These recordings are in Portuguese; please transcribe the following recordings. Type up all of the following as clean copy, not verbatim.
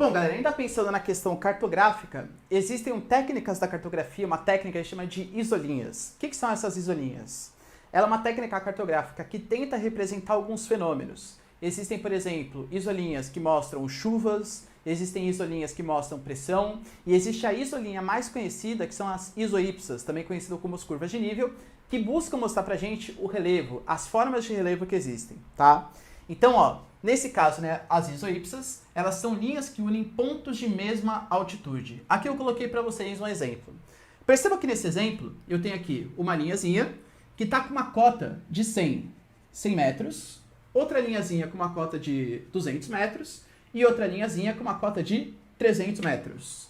Bom, galera, ainda pensando na questão cartográfica, existem técnicas da cartografia, uma técnica que chama de isolinhas. O que são essas isolinhas? Ela é uma técnica cartográfica que tenta representar alguns fenômenos. Existem, por exemplo, isolinhas que mostram chuvas, existem isolinhas que mostram pressão, e existe a isolinha mais conhecida, que são as isoípsas, também conhecidas como as curvas de nível, que buscam mostrar pra gente o relevo, as formas de relevo que existem, tá? Então, ó, nesse caso, né, as isoípsas, elas são linhas que unem pontos de mesma altitude. Aqui eu coloquei para vocês um exemplo. Perceba que nesse exemplo, eu tenho aqui uma linhazinha que está com uma cota de 100 metros, outra linhazinha com uma cota de 200 metros e outra linhazinha com uma cota de 300 metros.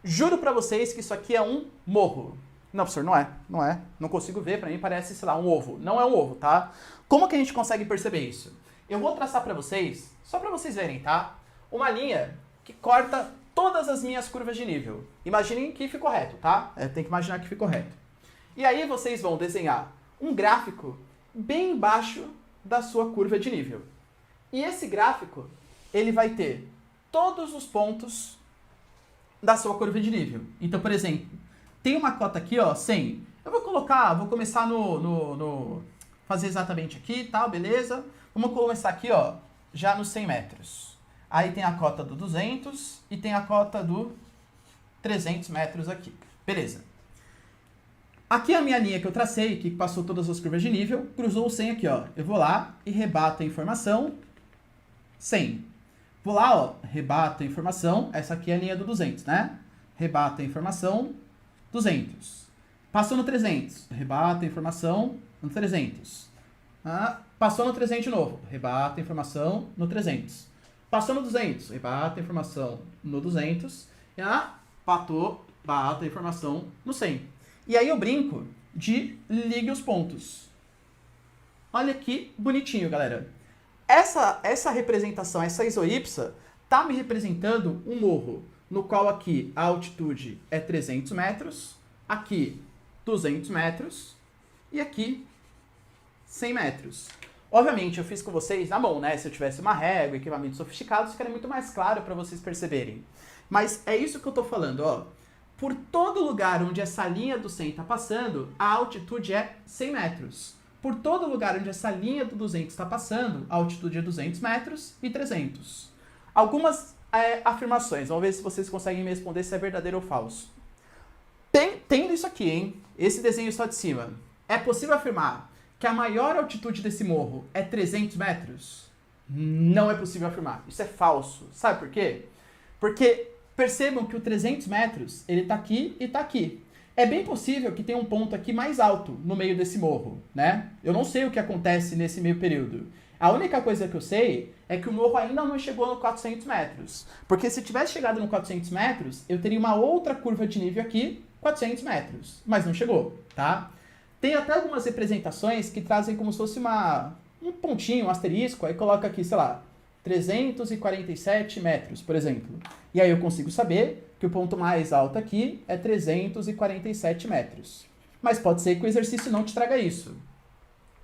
Juro para vocês que isso aqui é um morro. Não, professor, não é. Não consigo ver, para mim parece, sei lá, um ovo. Não é um ovo, tá? Como que a gente consegue perceber isso? Eu vou traçar para vocês, só para vocês verem, tá? Uma linha que corta todas as minhas curvas de nível. Imaginem que ficou reto, tá? Tem que imaginar que ficou reto. E aí vocês vão desenhar um gráfico bem embaixo da sua curva de nível. E esse gráfico, ele vai ter todos os pontos da sua curva de nível. Então, por exemplo, tem uma cota aqui, ó, 100. Eu vou começar fazer exatamente aqui, tá? Beleza? Vamos começar aqui, ó, já nos 100 metros. Aí tem a cota do 200 e tem a cota do 300 metros aqui. Beleza. Aqui é a minha linha que eu tracei, que passou todas as curvas de nível, cruzou o 100 aqui, ó. Eu vou lá e rebato a informação 100. Vou lá, ó, rebato a informação, essa aqui é a linha do 200, né? Rebato a informação 200. Passou no 300, rebato a informação no 300. Passou no 300 de novo, rebata a informação no 300. Passou no 200, rebata a informação no 200. E bata a informação no 100. E aí eu brinco de ligue os pontos. Olha que bonitinho, galera. Essa representação, essa isoípsa, tá me representando um morro, no qual aqui a altitude é 300 metros, aqui 200 metros e aqui 100 metros. Obviamente, eu fiz com vocês na mão, né? Se eu tivesse uma régua, equipamento sofisticado, isso ficaria muito mais claro para vocês perceberem. Mas é isso que eu tô falando, ó. Por todo lugar onde essa linha do 100 está passando, a altitude é 100 metros. Por todo lugar onde essa linha do 200 está passando, a altitude é 200 metros e 300. Algumas afirmações, vamos ver se vocês conseguem me responder se é verdadeiro ou falso. Tendo isso aqui, hein? Esse desenho só de cima. É possível afirmar que a maior altitude desse morro é 300 metros? Não é possível afirmar. Isso é falso. Sabe por quê? Porque percebam que o 300 metros, ele tá aqui e tá aqui. É bem possível que tenha um ponto aqui mais alto no meio desse morro, né? Eu não sei o que acontece nesse meio período. A única coisa que eu sei é que o morro ainda não chegou no 400 metros. Porque se tivesse chegado no 400 metros, eu teria uma outra curva de nível aqui, 400 metros. Mas não chegou, tá? Tem até algumas representações que trazem como se fosse um pontinho, um asterisco, aí coloca aqui, sei lá, 347 metros, por exemplo. E aí eu consigo saber que o ponto mais alto aqui é 347 metros. Mas pode ser que o exercício não te traga isso.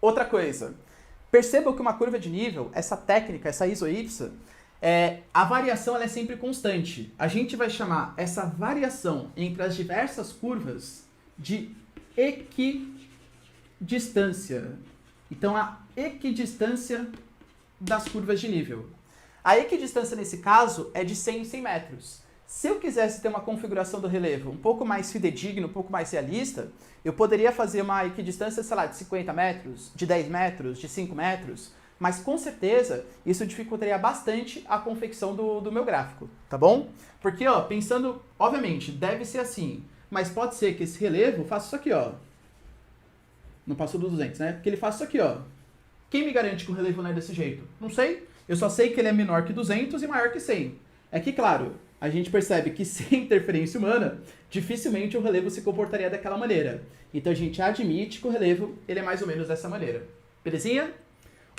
Outra coisa, perceba que uma curva de nível, essa técnica, essa isoípsa, a variação ela é sempre constante. A gente vai chamar essa variação entre as diversas curvas de equidistância. Então, a equidistância das curvas de nível. A equidistância, nesse caso, é de 100 em 100 metros. Se eu quisesse ter uma configuração do relevo um pouco mais fidedigna, um pouco mais realista, eu poderia fazer uma equidistância, sei lá, de 50 metros, de 10 metros, de 5 metros, mas com certeza isso dificultaria bastante a confecção do meu gráfico, tá bom? Porque, ó, pensando, obviamente, deve ser assim, mas pode ser que esse relevo faça isso aqui, ó. Não passou do 200, né? Que ele faça isso aqui, ó. Quem me garante que o relevo não é desse jeito? Não sei. Eu só sei que ele é menor que 200 e maior que 100. É que, claro, a gente percebe que sem interferência humana, dificilmente o relevo se comportaria daquela maneira. Então a gente admite que o relevo ele é mais ou menos dessa maneira. Belezinha?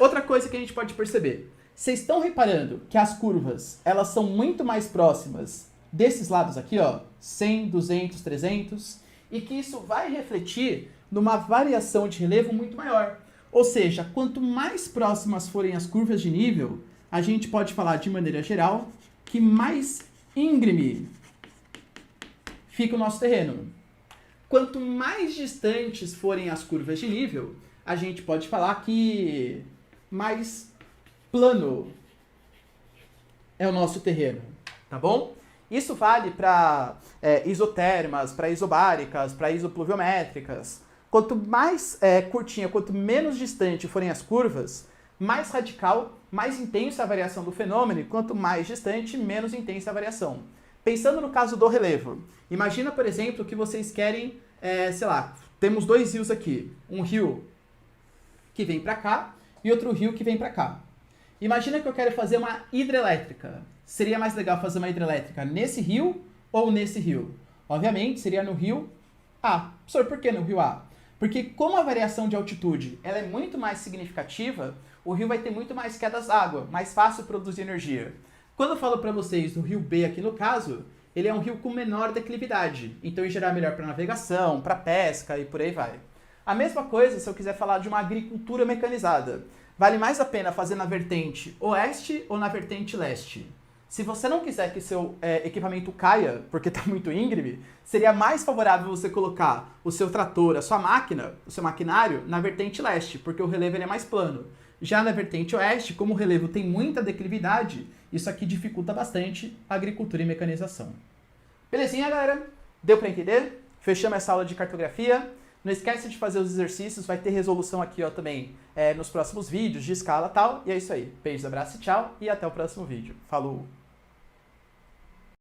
Outra coisa que a gente pode perceber. Vocês estão reparando que as curvas, elas são muito mais próximas desses lados aqui, ó, 100, 200, 300, e que isso vai refletir numa variação de relevo muito maior. Ou seja, quanto mais próximas forem as curvas de nível, a gente pode falar de maneira geral que mais íngreme fica o nosso terreno. Quanto mais distantes forem as curvas de nível, a gente pode falar que mais plano é o nosso terreno, tá bom? Isso vale para isotermas, para isobáricas, para isopluviométricas. Quanto mais curtinha, quanto menos distante forem as curvas, mais radical, mais intensa a variação do fenômeno, e quanto mais distante, menos intensa a variação. Pensando no caso do relevo, imagina, por exemplo, que vocês querem, sei lá, temos dois rios aqui, um rio que vem para cá e outro rio que vem para cá. Imagina que eu quero fazer uma hidrelétrica. Seria mais legal fazer uma hidrelétrica nesse rio ou nesse rio? Obviamente, seria no rio A. Professor, por que no rio A? Porque como a variação de altitude ela é muito mais significativa, o rio vai ter muito mais quedas d'água, mais fácil produzir energia. Quando eu falo para vocês do rio B aqui no caso, ele é um rio com menor declividade, então em geral é melhor para navegação, para pesca e por aí vai. A mesma coisa se eu quiser falar de uma agricultura mecanizada. Vale mais a pena fazer na vertente oeste ou na vertente leste? Se você não quiser que seu equipamento caia, porque está muito íngreme, seria mais favorável você colocar o seu trator, a sua máquina, o seu maquinário, na vertente leste, porque o relevo ele é mais plano. Já na vertente oeste, como o relevo tem muita declividade, isso aqui dificulta bastante a agricultura e mecanização. Belezinha, galera? Deu para entender? Fechamos essa aula de cartografia. Não esquece de fazer os exercícios, vai ter resolução aqui ó, também nos próximos vídeos de escala e tal. E é isso aí. Beijos, abraço e tchau. E até o próximo vídeo. Falou!